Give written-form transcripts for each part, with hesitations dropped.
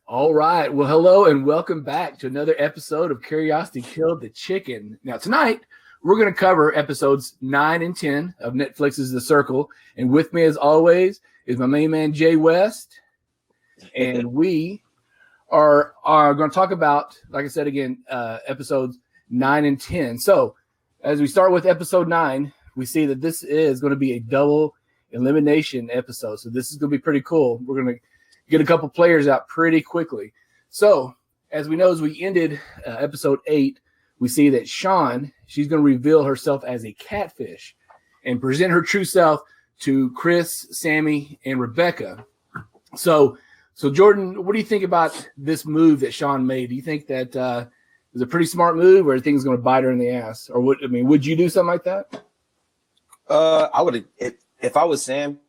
All right. Well, hello and welcome back to another episode of Curiosity Killed the Chicken. Now, tonight, we're going to cover episodes 9 and 10 of Netflix's The Circle. And with me, as always, is my main man, Jay West. And we are going to talk about, like I said again, episodes 9 and 10. So, as we start with episode 9, we see that this is going to be a double elimination episode. So, this is going to be pretty cool. We're going to get a couple players out pretty quickly. So, as we know, as we ended episode 8, we see that Sean, she's going to reveal herself as a catfish and present her true self to Chris, Sammy, and Rebecca. So Jordan, what do you think about this move that Sean made? Do you think that is a pretty smart move, or do you think it's going to bite her in the ass? Or would you do something like that? I would have if I was Sean.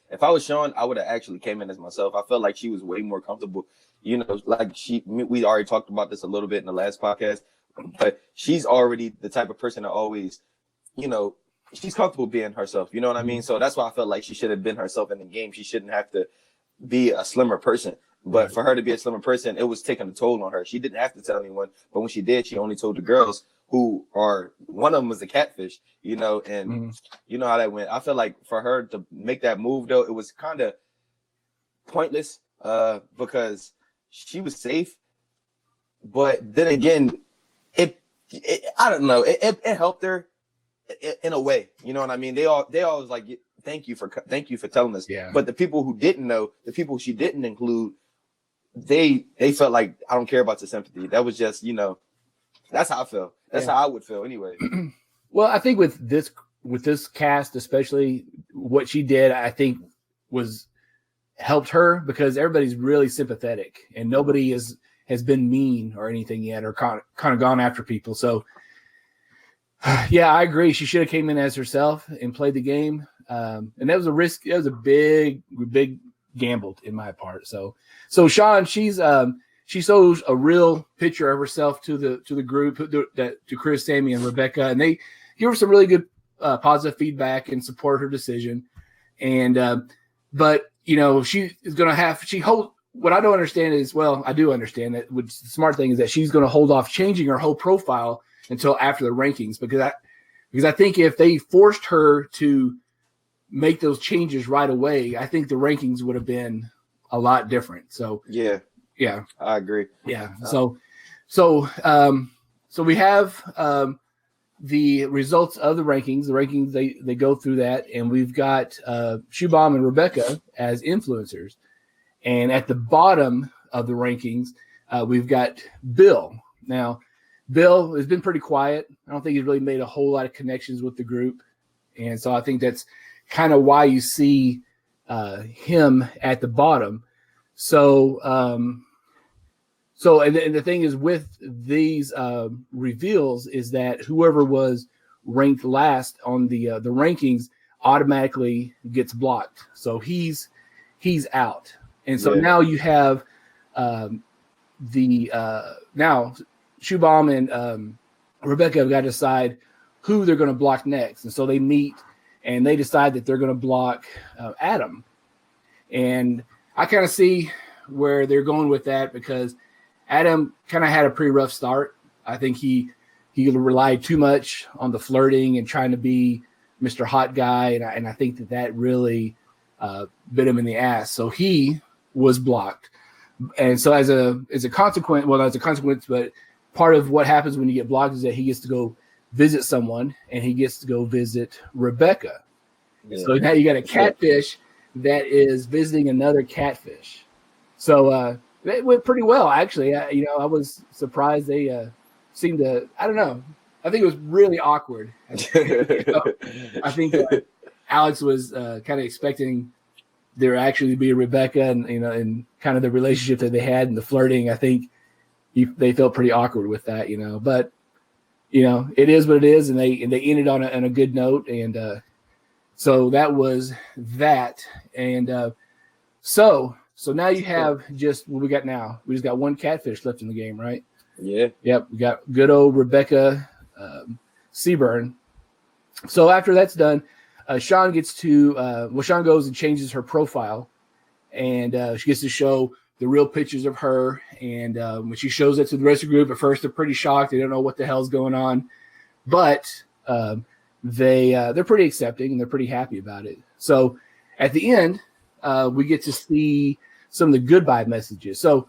If I was Sean, I would have actually came in as myself. I felt like she was way more comfortable. Like we already talked about this a little bit in the last podcast, but she's already the type of person that always, she's comfortable being herself. You know what I mean? So that's why I felt like she should have been herself in the game. She shouldn't have to be a slimmer person. But for her to be a slimmer person, it was taking a toll on her. She didn't have to tell anyone. But when she did, she only told the girls one of them was a catfish, and you know how that went. I feel like for her to make that move, though, it was kind of pointless because she was safe. But then again, I don't know. It helped her in a way. You know what I mean? They always like, thank you for telling us. Yeah. But the people who didn't know, the people she didn't include, they felt like, I don't care about the sympathy. That was just, that's how I feel. That's how I would feel anyway. Well, I think with this cast, especially what she did, I think was helped her because everybody's really sympathetic and nobody has been mean or anything yet or kind of gone after people. So, yeah, I agree. She should have came in as herself and played the game. And that was a risk. That was a big gamble in my part. So Sean, she shows a real picture of herself to the group, to Chris, Sammy, and Rebecca, and they give her some really good positive feedback and support her decision. And but she is going to have what I don't understand is, well, I do understand that. Which the smart thing is that she's going to hold off changing her whole profile until after the rankings because I think if they forced her to make those changes right away, I think the rankings would have been a lot different. So yeah, I agree. Yeah. So we have the results of the rankings. The rankings they go through that, and we've got Shubham and Rebecca as influencers, and at the bottom of the rankings, we've got Bill. Now, Bill has been pretty quiet. I don't think he's really made a whole lot of connections with the group, and so I think that's kind of why you see him at the bottom. So, and the thing is with these reveals is that whoever was ranked last on the rankings automatically gets blocked. So he's out, and so now you have now Shubham and Rebecca have got to decide who they're going to block next, and so they meet and they decide that they're going to block Adam, and I kind of see where they're going with that because Adam kind of had a pretty rough start. I think he relied too much on the flirting and trying to be Mr. Hot Guy, and I think that really bit him in the ass. So he was blocked, and so as a consequence, well, not as a consequence, but part of what happens when you get blocked is that he gets to go visit someone, and he gets to go visit Rebecca. Yeah. So now you got a catfish that is visiting another catfish. So it went pretty well, actually. I was surprised they seemed to. I don't know. I think it was really awkward. I think Alex was kind of expecting there actually to be a Rebecca, and kind of the relationship that they had and the flirting. I think they felt pretty awkward with that, But it is what it is, and they ended on a good note, and so that was that, and so now you have just what we got now. We just got one catfish left in the game, right? Yeah. Yep. We got good old Rebecca Seaburn. So after that's done, Sean gets to Sean goes and changes her profile, and she gets to show the real pictures of her. And when she shows it to the rest of the group, at first they're pretty shocked. They don't know what the hell's going on, but they're pretty accepting and they're pretty happy about it. So at the end, we get to see some of the goodbye messages. So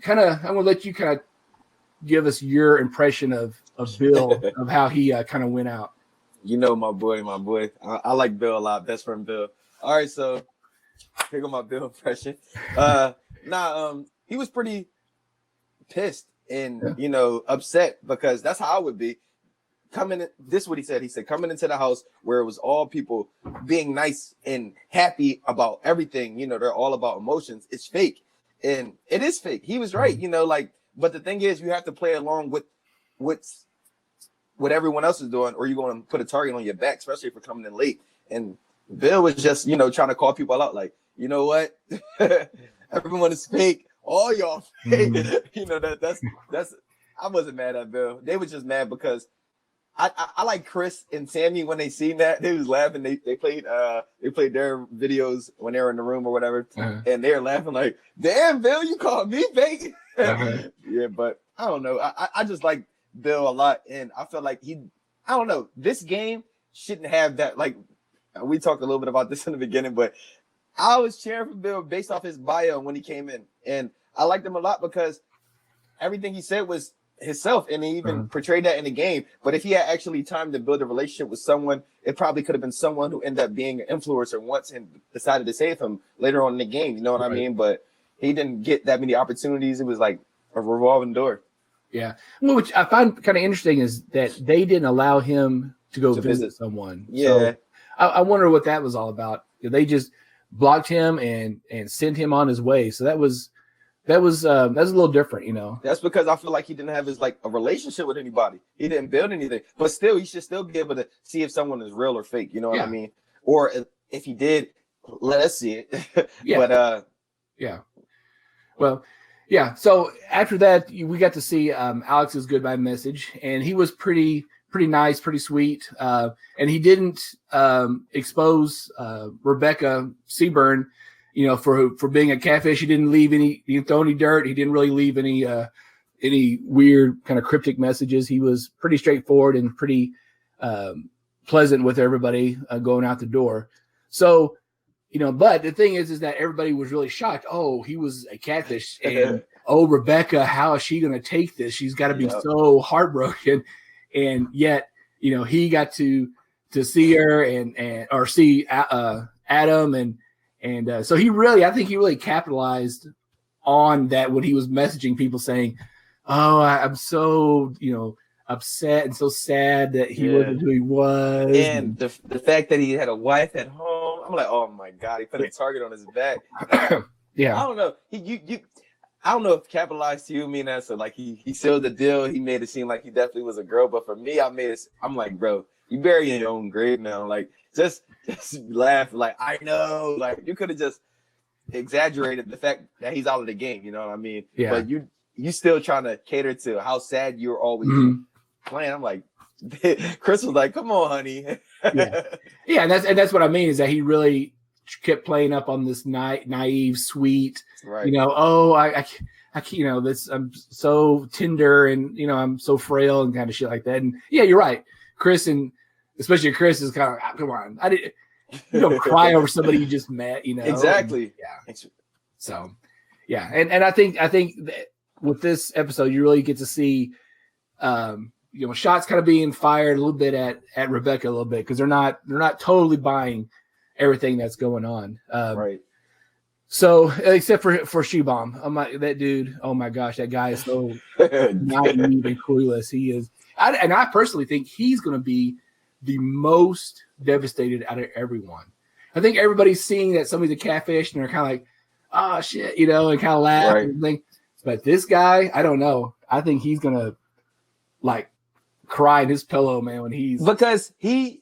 kind of, I'm gonna let you kind of give us your impression of Bill, of how he kind of went out. You know, my boy. I like Bill a lot. Best friend Bill. All right, so here go my Bill impression. He was pretty pissed and upset, because that's how I would be. This is what he said. He said, coming into the house where it was all people being nice and happy about everything, they're all about emotions. It's fake. And it is fake. He was right, but the thing is, you have to play along with what everyone else is doing, or you're going to put a target on your back, especially if you're coming in late. And Bill was just, trying to call people out, like, you know what? Everyone is fake. All y'all fake. That's I wasn't mad at Bill. They were just mad because I like Chris and Sammy. When they seen that, they was laughing. They played their videos when they were in the room or whatever, and they were laughing like, "Damn, Bill, you called me fake." Yeah, but I don't know. I just like Bill a lot, and I feel like I don't know. This game shouldn't have that. Like, we talked a little bit about this in the beginning, but I was cheering for Bill based off his bio when he came in, and I liked him a lot because everything he said was himself, and he even portrayed that in the game. But if he had actually time to build a relationship with someone, it probably could have been someone who ended up being an influencer once and decided to save him later on in the game. You know what I mean? But he didn't get that many opportunities. It was like a revolving door. Yeah. Well, which I find kind of interesting is that they didn't allow him to go visit someone. Yeah. So I wonder what that was all about. They just blocked him and sent him on his way. So that was a little different, That's because I feel like he didn't have a relationship with anybody. He didn't build anything, but still, he should still be able to see if someone is real or fake. You know what I mean? Or if he did, let us see it. Yeah. But yeah. Well, yeah. So after that, we got to see Alex's goodbye message, and he was pretty nice, pretty sweet. And he didn't expose Rebecca Seaburn, for being a catfish. He didn't throw any dirt. He didn't really leave any weird kind of cryptic messages. He was pretty straightforward and pretty pleasant with everybody going out the door. So, but the thing is that everybody was really shocked. Oh, he was a catfish. And oh, Rebecca, how is she going to take this? She's got to be so heartbroken. And yet, he got to see her or see Adam. And so I think he really capitalized on that when he was messaging people saying, oh, I'm so, upset and so sad that he wasn't who he was. And the fact that he had a wife at home, I'm like, oh my God, he put a target on his back. Yeah. I don't know. I don't know if capitalized to you mean that. So like he sealed the deal. He made it seem like he definitely was a girl. But for me, I'm like, bro, you bury in your own grave now. Like, just laugh. Like, I know. Like, you could have just exaggerated the fact that he's out of the game. You know what I mean? Yeah. But you still trying to cater to how sad you're always playing. I'm like, Chris was like, come on, honey. Yeah, and that's what I mean, is that he really kept playing up on this naive, sweet, right. I'm so tender and, I'm so frail and kind of shit like that. And yeah, you're right. Chris, and especially Chris, is kind of, come on, I didn't, cry over somebody you just met, Exactly. And, yeah. So, yeah. And I think that with this episode, you really get to see, shots kind of being fired a little bit at Rebecca a little bit, because they're not totally buying everything that's going on. Right. So except for Shubham, that dude, oh my gosh, that guy is so naive and clueless. He is. And I personally think he's going to be the most devastated out of everyone. I think everybody's seeing that somebody's a catfish and they're kind of like, oh shit, and kind of laugh. Right. And think, but this guy, I don't know. I think he's going to like cry in his pillow, man, when because he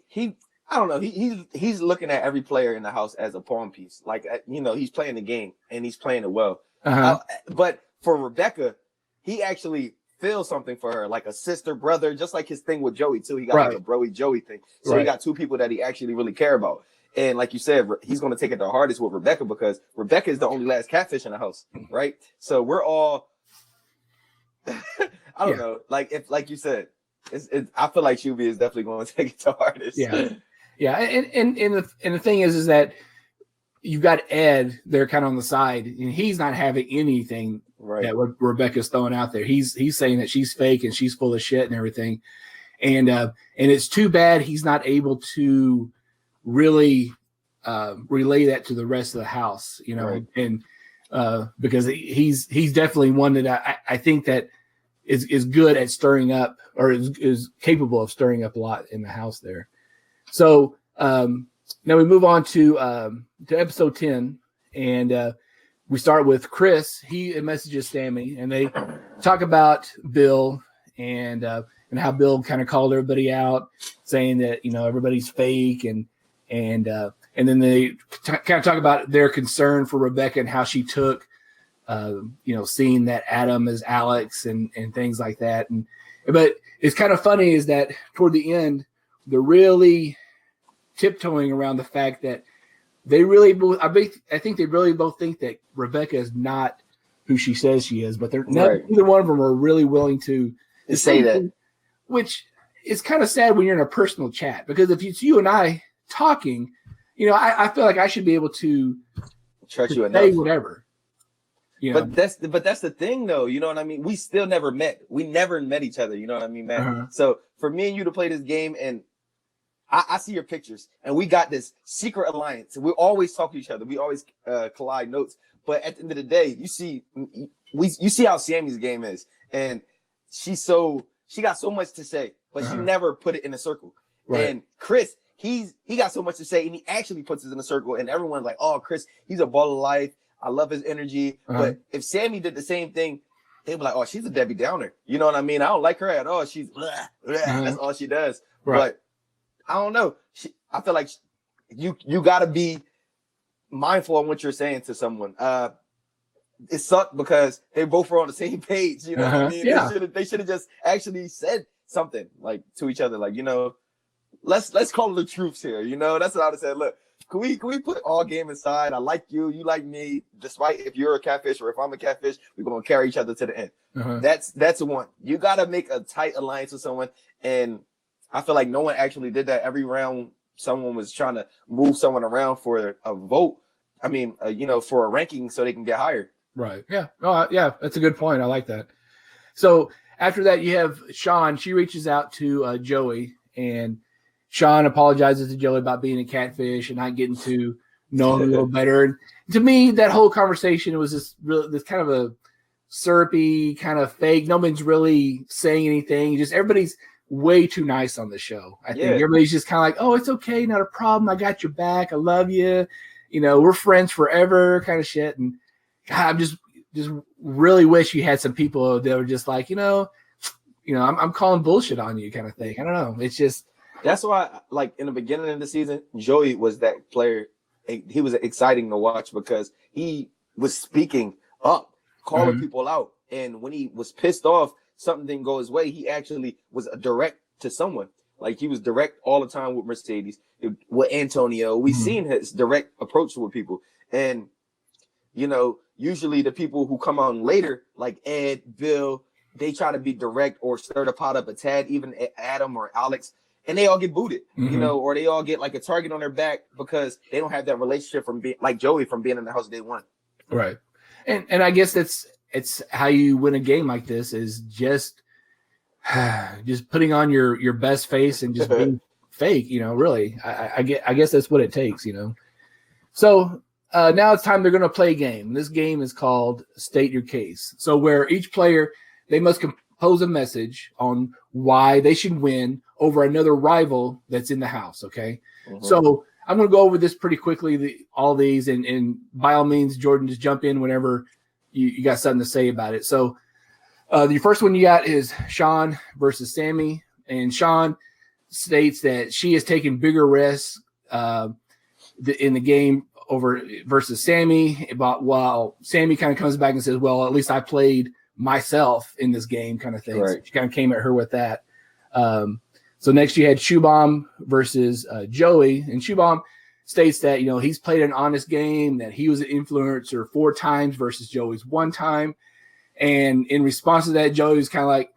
I don't know. He's looking at every player in the house as a pawn piece. Like, he's playing the game and he's playing it well. But for Rebecca, he actually feels something for her, like a sister, brother, just like his thing with Joey too. He got like a broy Joey thing. So he got two people that he actually really care about. And like you said, he's going to take it the hardest with Rebecca because Rebecca is the only last catfish in the house, right? So we're all, I don't know, like you said, I feel like Shuby is definitely going to take it the hardest. Yeah, and the thing is that you've got Ed there kind of on the side, and he's not having anything that Rebecca's throwing out there. He's saying that she's fake and she's full of shit and everything, and it's too bad he's not able to really relay that to the rest of the house, and because he's definitely one that I think that is good at stirring up, or is capable of stirring up a lot in the house there. So now we move on to episode 10, and we start with Chris. He messages Sammy, and they talk about Bill and how Bill kind of called everybody out, saying that everybody's fake, and then they kind of talk about their concern for Rebecca and how she took seeing that Adam is Alex and things like that. But it's kind of funny is that toward the end, they're really tiptoeing around the fact that they really both, I think they really both think that Rebecca is not who she says she is, but they're neither one of them are really willing to say that, which is kind of sad when you're in a personal chat, because if it's you and I talking, I feel like I should be able to trust you say enough. Whatever. But that's the thing, though. You know what I mean? We still never met. We never met each other. You know what I mean, man? Uh-huh. So for me and you to play this game, and I see your pictures, and we got this secret alliance. We always talk to each other. We always collide notes. But at the end of the day, you see how Sammy's game is, and she got so much to say, but she never put it in a circle. Right. And Chris, he got so much to say, and he actually puts it in a circle, and everyone's like, "Oh, Chris, he's a ball of life. I love his energy." But if Sammy did the same thing, they'd be like, "Oh, she's a Debbie Downer." You know what I mean? I don't like her at all. She's blah, blah. That's all she does. Right. But I don't know. I feel like you got to be mindful of what you're saying to someone. It sucked because they both were on the same page. You know what I mean? Yeah. They should have just actually said something like to each other, like, let's call the truths here. That's what I would have said. Look, can we put all game aside? I like you, you like me. Despite if you're a catfish or if I'm a catfish, we're gonna carry each other to the end. That's one. You gotta make a tight alliance with someone, and I feel like no one actually did that. Every round, someone was trying to move someone around for a vote. I mean, for a ranking so they can get hired. Right. Yeah. Oh, yeah. That's a good point. I like that. So after that, you have Sean. She reaches out to Joey, and Sean apologizes to Joey about being a catfish and not getting to know him a little better. And to me, that whole conversation was this kind of a syrupy, kind of fake. No one's really saying anything. Just everybody's way too nice on the show. I think everybody's just kind of like, "Oh, it's okay, not a problem. I got your back. I love you. We're friends forever," kind of shit. And God, I'm just really wish you had some people that were just like, I'm calling bullshit on you, kind of thing. I don't know. It's just. That's why, like, in the beginning of the season, Joey was that player. He was exciting to watch because he was speaking up, calling people out. And when he was pissed off, something didn't go his way, he actually was direct to someone. Like, he was direct all the time with Mercedes, with Antonio. We've seen his direct approach with people. And, usually the people who come on later, like Ed, Bill, they try to be direct or stir the pot up a tad, even Adam or Alex. And they all get booted, or they all get like a target on their back because they don't have that relationship from being like Joey from being in the house day one. Right. And I guess it's how you win a game like this is just putting on your best face and just being fake, really. I guess that's what it takes, So now it's time they're going to play a game. This game is called State Your Case. So where each player, they must compose a message on why they should win over another rival that's in the house, okay? So I'm going to go over this pretty quickly, all these, and by all means, Jordan, just jump in whenever you got something to say about it. So the first one you got is Sean versus Sammy, and Sean states that she has taken bigger risks in the game versus Sammy, while Sammy kind of comes back and says, well, at least I played myself in this game, kind of thing. Right. So she kind of came at her with that. So next you had Shubham versus Joey, and Shubham states that, you know, he's played an honest game, that he was an influencer 4 times versus Joey's 1 time. And in response to that, Joey was kind of like,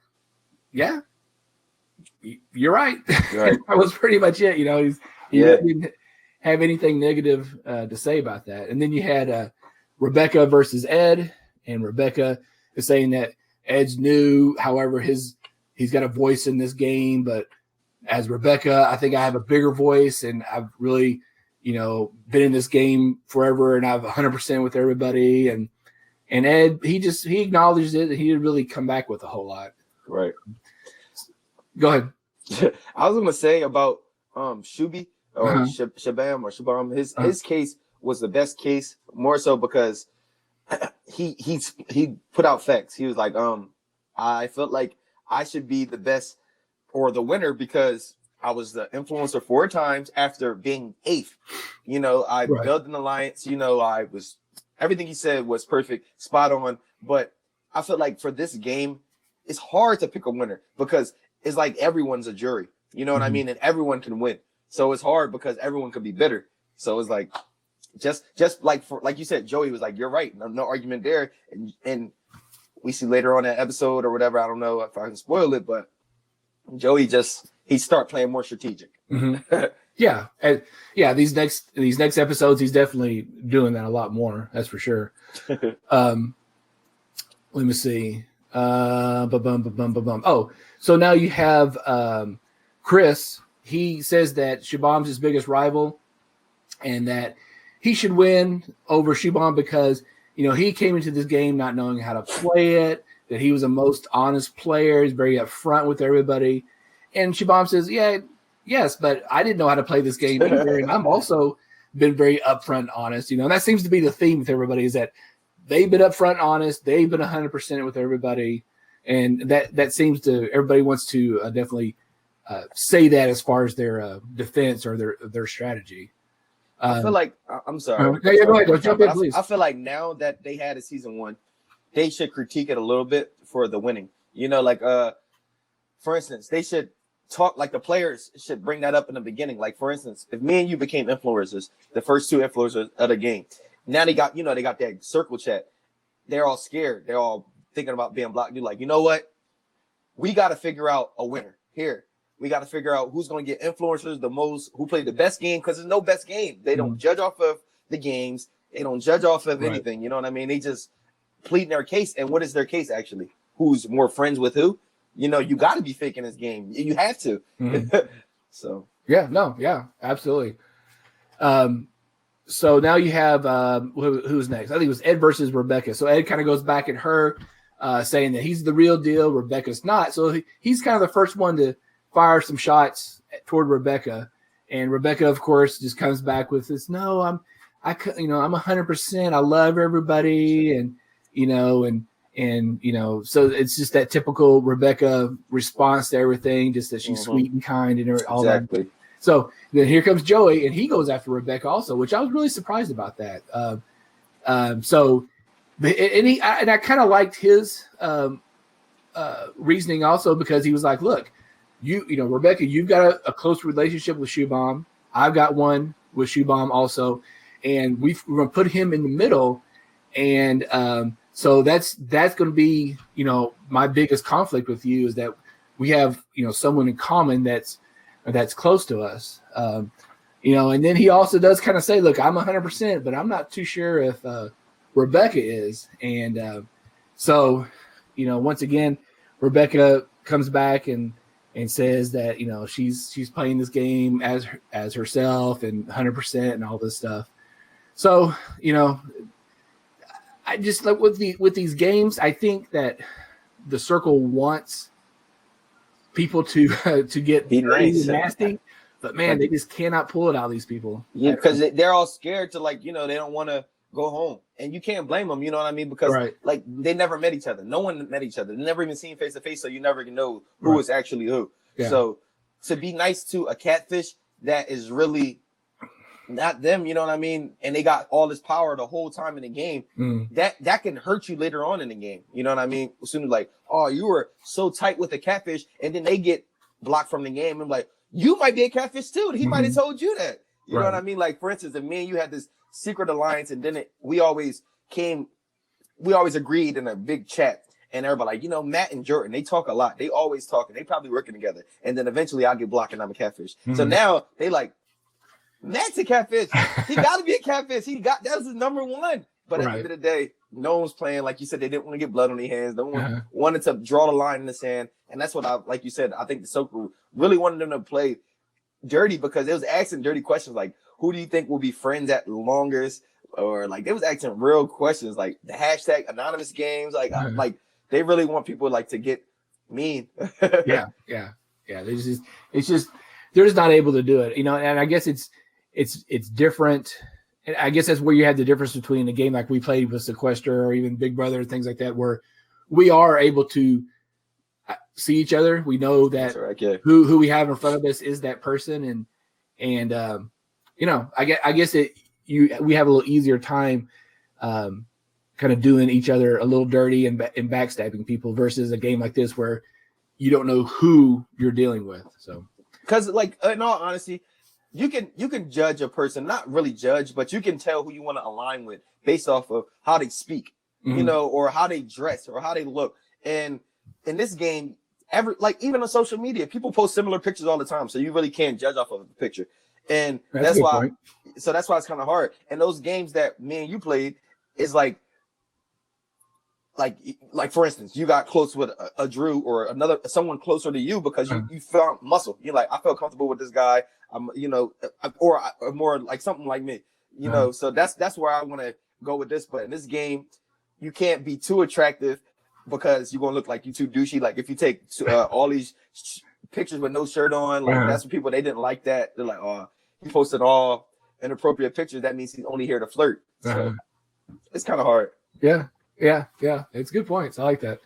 yeah, you're right. Right. That was pretty much it. You know, he really didn't have anything negative to say about that. And then you had Rebecca versus Ed, and Rebecca is saying that Ed's new. However, he's got a voice in this game, but as Rebecca, I think I have a bigger voice, and I've really, you know, been in this game forever, and I've 100% with everybody. And Ed, he acknowledged it, and he didn't really come back with a whole lot. Right. Go ahead. I was gonna say about Shubi or Shabam. His case was the best case, more so because he put out facts. He was like, I felt like I should be the best or the winner because I was the influencer 4 times after being 8th. You know, I built an alliance. You know, everything he said was perfect, spot on. But I feel like for this game, it's hard to pick a winner because it's like everyone's a jury. You know what I mean? And everyone can win. So it's hard because everyone could be bitter. So it's like just like you said, Joey was like, you're right. No argument there. And we see later on that episode or whatever. I don't know if I can spoil it, but Joey he start playing more strategic. Mm-hmm. Yeah. These next episodes, he's definitely doing that a lot more. That's for sure. Let me see. Oh, so now you have Chris. He says that Shubham's his biggest rival, and that he should win over Shubham because, you know, he came into this game not knowing how to play it. That he was the most honest player. He's very upfront with everybody. And Shubham says, yes, but I didn't know how to play this game either. And I'm also been very upfront honest, you know, and that seems to be the theme with everybody is that they've been upfront honest. They've been 100% with everybody. And that seems to, everybody wants to definitely say that as far as their defense or their strategy. I feel like, I'm sorry. Go ahead. Jump in, please. I feel like now that they had a season 1, they should critique it a little bit for the winning. You know, like, for instance, they should talk like the players should bring that up in the beginning. Like, for instance, if me and you became influencers, the first 2 influencers of the game, now they got that circle chat. They're all scared. They're all thinking about being blocked. You're like, you know what? We got to figure out a winner here. We got to figure out who's going to get influencers the most, who played the best game, because there's no best game. They don't judge off of the games. They don't judge off of anything. You know what I mean? They just plead their case. And what is their case, actually? Who's more friends with who? You know, you got to be faking this game. You have to. So. Yeah, absolutely. So now you have who's next? I think it was Ed versus Rebecca. So Ed kind of goes back at her, saying that he's the real deal. Rebecca's not. So he's kind of the first one to fire some shots toward Rebecca, and Rebecca, of course, just comes back with this. No, I'm 100%. I love everybody, and so it's just that typical Rebecca response to everything, just that she's sweet and kind and all exactly. That. So then here comes Joey, and he goes after Rebecca also, which I was really surprised about that. I kind of liked his reasoning also, because he was like, look, you know, Rebecca, you've got a close relationship with Shubham. I've got one with Shubham also, and we're going to put him in the middle, and so that's going to be, you know, my biggest conflict with you is that we have, you know, someone in common that's close to us, you know. And then he also does kind of say, look, I'm 100%, but I'm not too sure if Rebecca is, and so, you know, once again, Rebecca comes back and says that, you know, she's playing this game as herself and 100% and all this stuff. So, you know, I just like with these games, I think that the circle wants people to get nice and nasty, but man, they just cannot pull it out of these people. Yeah, because they're all scared to, like, you know, they don't want to go home, and you can't blame them. You know what I mean? Because like they never met each other. No one met each other. They never even seen face to face, so you never can know who is actually who. Yeah. So to be nice to a catfish that is really not them, you know what I mean? And they got all this power the whole time in the game. That can hurt you later on in the game. You know what I mean? As soon as, like, oh, you were so tight with a catfish, and then they get blocked from the game. And like, you might be a catfish too. He might have told you that. You know what I mean? Like, for instance, if me and you had this secret alliance, and then we always agreed in a big chat, and everybody like, Matt and Jordan, they talk a lot. They always talking. They probably working together. And then eventually I'll get blocked and I'm a catfish. Mm-hmm. So now they like, Matt's a catfish. He got to be a catfish. That was his number one. But at the end of the day, no one's playing. Like you said, they didn't want to get blood on their hands. No one wanted to draw the line in the sand. And that's what like you said, I think the Soka really wanted them to play dirty, because it was asking dirty questions like, who do you think will be friends at the longest? Or like, they was asking real questions like the hashtag anonymous games. Like, like they really want people like to get mean. Yeah. It's just they're just not able to do it, And I guess it's different. And I guess that's where you have the difference between a game like we played with Sequester or even Big Brother and things like that, where we are able to see each other. We know that who we have in front of us is that person, and I guess we have a little easier time kind of doing each other a little dirty and backstabbing people versus a game like this where you don't know who you're dealing with. So, because like in all honesty, you can judge a person, not really judge, but you can tell who you want to align with based off of how they speak, or how they dress or how they look. And in this game, even on social media, people post similar pictures all the time, so you really can't judge off of the picture. And that's why it's kind of hard. And those games that me and you played is like for instance, you got close with a Drew or someone closer to you because you felt muscle. You're like, I felt comfortable with this guy. Or more like something like me, So that's where I want to go with this. But in this game, you can't be too attractive because you're gonna look like you too douchey. Like if you take all these pictures with no shirt on, like that's what people, they didn't like that. They're like, oh, he posted all inappropriate pictures. That means he's only here to flirt. So it's kind of hard. Yeah. It's good points. I like that.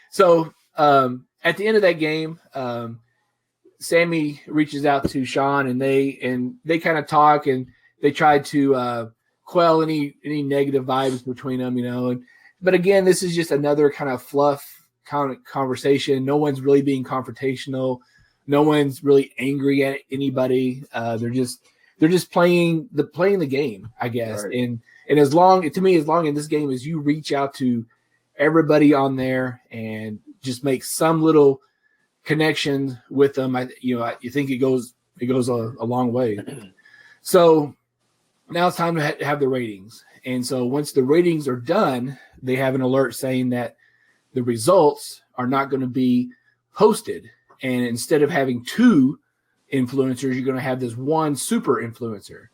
So at the end of that game, Sammy reaches out to Sean, and they kind of talk, and they try to quell any negative vibes between them, but again, this is just another kind of fluff kind of conversation. No one's really being confrontational. No one's really angry at anybody. They're just playing the game, I guess. Right. And as long in this game as you reach out to everybody on there and just make some little connection with them, you think it goes a long way. So now it's time to have the ratings. And so once the ratings are done, they have an alert saying that the results are not going to be posted. And instead of having 2 influencers, you're going to have this one super influencer.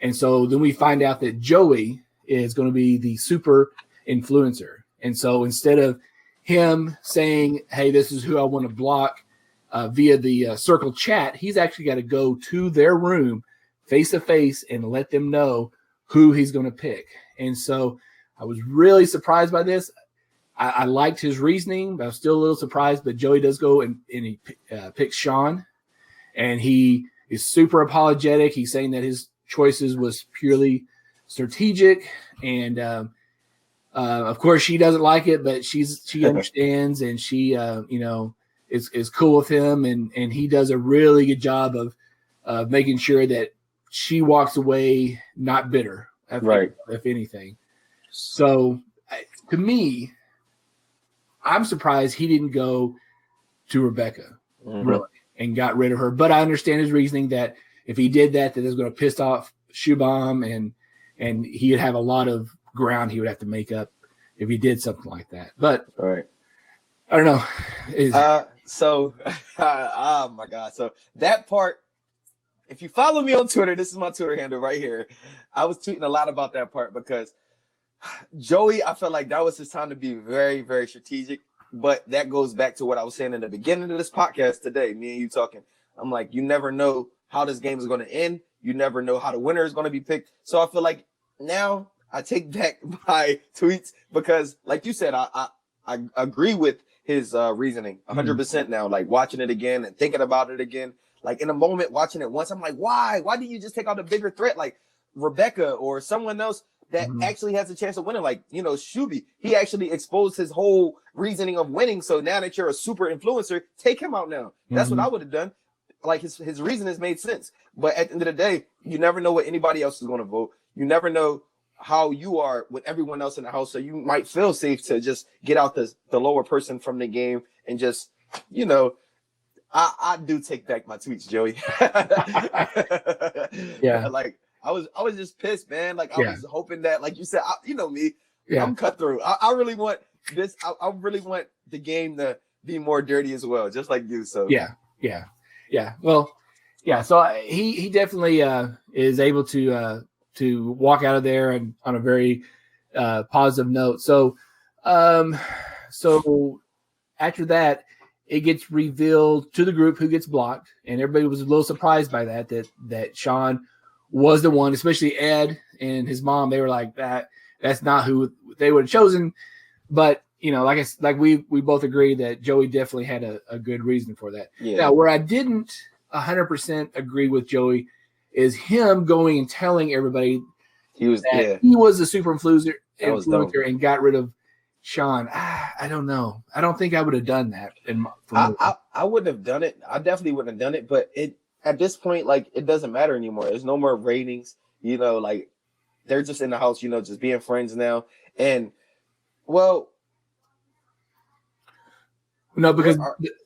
And so then we find out that Joey is going to be the super influencer. And so instead of him saying, hey, this is who I want to block via the circle chat, he's actually got to go to their room face to face and let them know who he's going to pick. And so I was really surprised by this. I liked his reasoning, but I was still a little surprised. But Joey does go and he picks Sean, and he is super apologetic. He's saying that his choices was purely strategic, and of course she doesn't like it, but she understands, and she is cool with him, and he does a really good job of making sure that she walks away not bitter, if anything. So to me, I'm surprised he didn't go to Rebecca really and got rid of her. But I understand his reasoning that if he did that is going to piss off Shubham, and he'd have a lot of ground he would have to make up if he did something like that. But I don't know. Oh my God. So that part, if you follow me on Twitter, this is my Twitter handle right here. I was tweeting a lot about that part because Joey, I felt like that was his time to be very, very strategic. But that goes back to what I was saying in the beginning of this podcast today, me and you talking. I'm like, you never know how this game is going to end. You never know how the winner is going to be picked. So I feel like now I take back my tweets because, like you said, I agree with his reasoning 100% now. Like watching it again and thinking about it again. Like in a moment, watching it once, I'm like, why? Why didn't you just take out a bigger threat like Rebecca or someone else that actually has a chance of winning? Like, Shuby, he actually exposed his whole reasoning of winning. So now that you're a super influencer, take him out now. That's what I would have done. like his reason has made sense. But at the end of the day, you never know what anybody else is going to vote. You never know how you are with everyone else in the house. So you might feel safe to just get out the lower person from the game and just, I do take back my tweets, Joey. Yeah. Like I was just pissed, man. Like I was hoping that, like you said, you know me, I'm cutthroat. I really want this. I really want the game to be more dirty as well, just like you. So yeah. Well, yeah. So he definitely is able to walk out of there and on a very positive note. So so after that, it gets revealed to the group who gets blocked, and everybody was a little surprised by that Sean was the one, especially Ed and his mom. They were like, that's not who they would have chosen. But like we both agree that Joey definitely had a good reason for that. Yeah. Now, where I didn't 100% agree with Joey is him going and telling everybody he was the super influencer and got rid of Sean. I don't know. I don't think I would have done that. I wouldn't have done it. I definitely wouldn't have done it. But at this point, like, it doesn't matter anymore. There's no more ratings. Like, they're just in the house, just being friends now. And well, no, because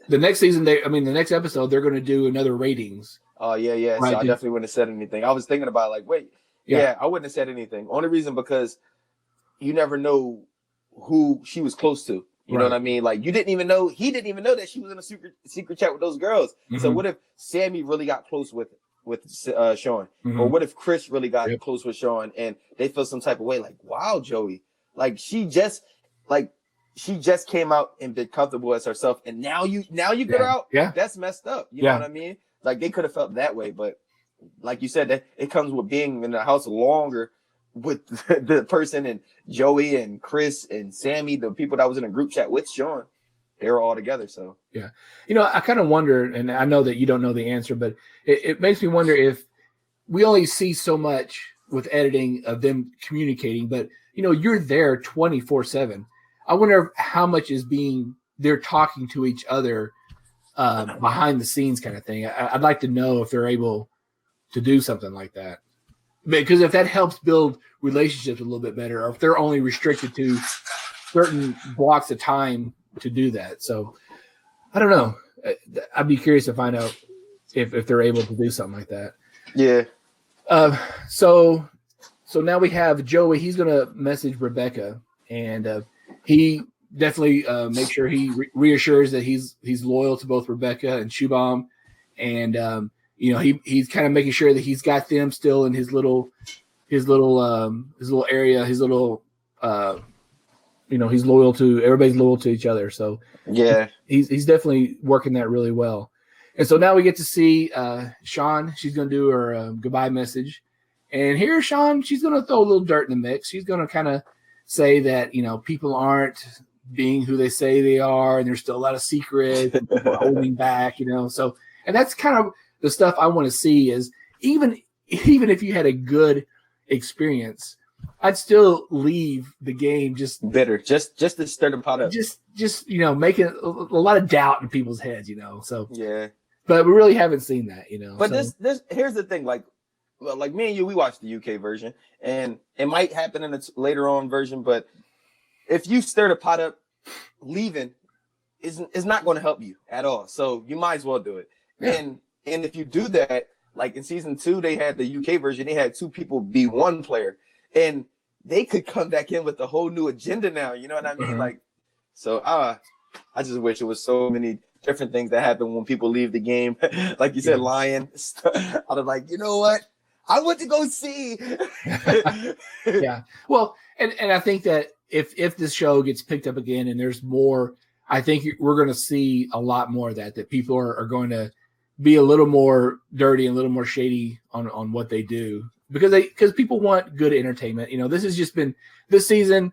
the next season, the next episode, they're going to do another ratings. Oh, yeah. Right. So I definitely wouldn't have said anything. I was thinking about, like, wait. Yeah, I wouldn't have said anything. Only reason because you never know who she was close to. You know what I mean? Like, he didn't even know that she was in a secret chat with those girls. Mm-hmm. So what if Sammy really got close with Sean? Mm-hmm. Or what if Chris really got close with Sean and they feel some type of way? Like, wow, Joey. Like, she just came out and been comfortable as herself, and now you get her out. Yeah, that's messed up. You know what I mean? Like, they could have felt that way, but like you said, that it comes with being in the house longer with the person, and Joey and Chris and Sammy, the people that was in a group chat with Sean, they were all together. So yeah, I kind of wonder, and I know that you don't know the answer, but it makes me wonder if we only see so much with editing of them communicating, but you're there 24/7. I wonder how much is they're talking to each other behind the scenes kind of thing. I'd like to know if they're able to do something like that, because if that helps build relationships a little bit better, or if they're only restricted to certain blocks of time to do that. So I don't know. I'd be curious to find out if they're able to do something like that. Yeah. So now we have Joey. He's going to message Rebecca, and he definitely makes sure he reassures that he's loyal to both Rebecca and Shubham, and he's kind of making sure that he's got them still in his little area, he's loyal to everybody's loyal to each other. So yeah, he's definitely working that really well. And so now we get to see Sean. She's going to do her goodbye message, and here Sean, she's going to throw a little dirt in the mix. She's going to kind of say that people aren't being who they say they are, and there's still a lot of secrets holding back. So, and that's kind of the stuff I want to see. Is even if you had a good experience, I'd still leave the game just bitter, just to stir the pot up, just making a lot of doubt in people's heads. So yeah, but we really haven't seen that. But so. this here's the thing, like me and you, we watched the UK version, and it might happen in the later on version, but if you stir the pot up, leaving is not going to help you at all. So you might as well do it. Yeah. And if you do that, like in season 2, they had the UK version, they had 2 people be one player, and they could come back in with a whole new agenda now. You know what I mean? Mm-hmm. Like, so I just wish it was so many different things that happen when people leave the game. Like you said, lying. I was like, you know what? I went to go see. Yeah. Well, and I think that if this show gets picked up again and there's more, I think we're going to see a lot more of that people are going to be a little more dirty and a little more shady on what they do, because people want good entertainment. This has just been this season.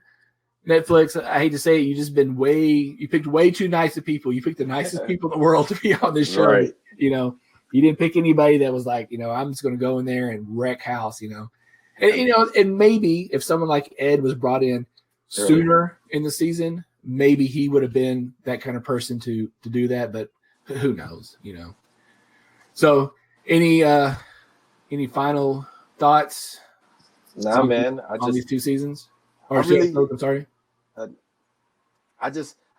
Netflix, I hate to say it, you picked way too nice of people. You picked the nicest people in the world to be on this show. Right. You didn't pick anybody that was like, I'm just going to go in there and wreck house, and and maybe if someone like Ed was brought in sooner in the season, maybe he would have been that kind of person to do that, but who knows, So any final thoughts? Nah, man. On these 2 seasons, or really, episodes, I'm sorry.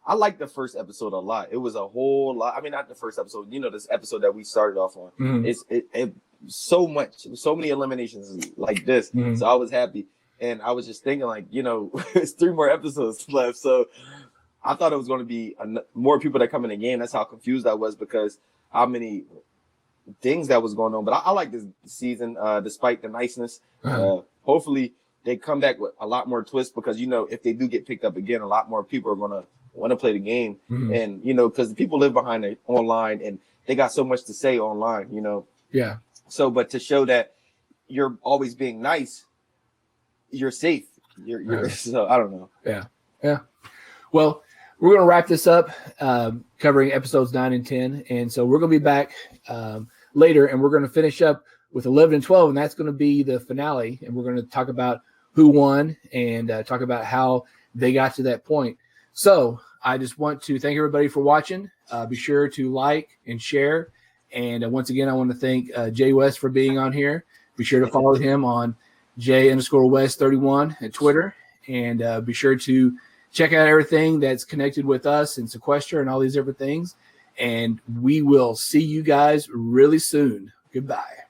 I like the first episode a lot. It was a whole lot. I mean, not the first episode. This episode that we started off on. It so many eliminations like this. So I was happy, and I was just thinking like, it's 3 more episodes left. So I thought it was going to be more people that come in the game. That's how confused I was because how many things that was going on. But I like this season, despite the niceness. Hopefully they come back with a lot more twists because, if they do get picked up again, a lot more people are going to want to play the game. And, because people live behind it online and they got so much to say online, Yeah. So, but to show that you're always being nice, you're safe. You're so I don't know. Yeah. Well, we're going to wrap this up, covering episodes 9 and 10. And so we're going to be back later, and we're going to finish up with 11 and 12, and that's going to be the finale. And we're going to talk about who won and talk about how they got to that point. So I just want to thank everybody for watching. Be sure to like and share. And once again, I want to thank Jay West for being on here. Be sure to follow him on J_West31 at Twitter. And be sure to check out everything that's connected with us and Sequester and all these different things. And we will see you guys really soon. Goodbye.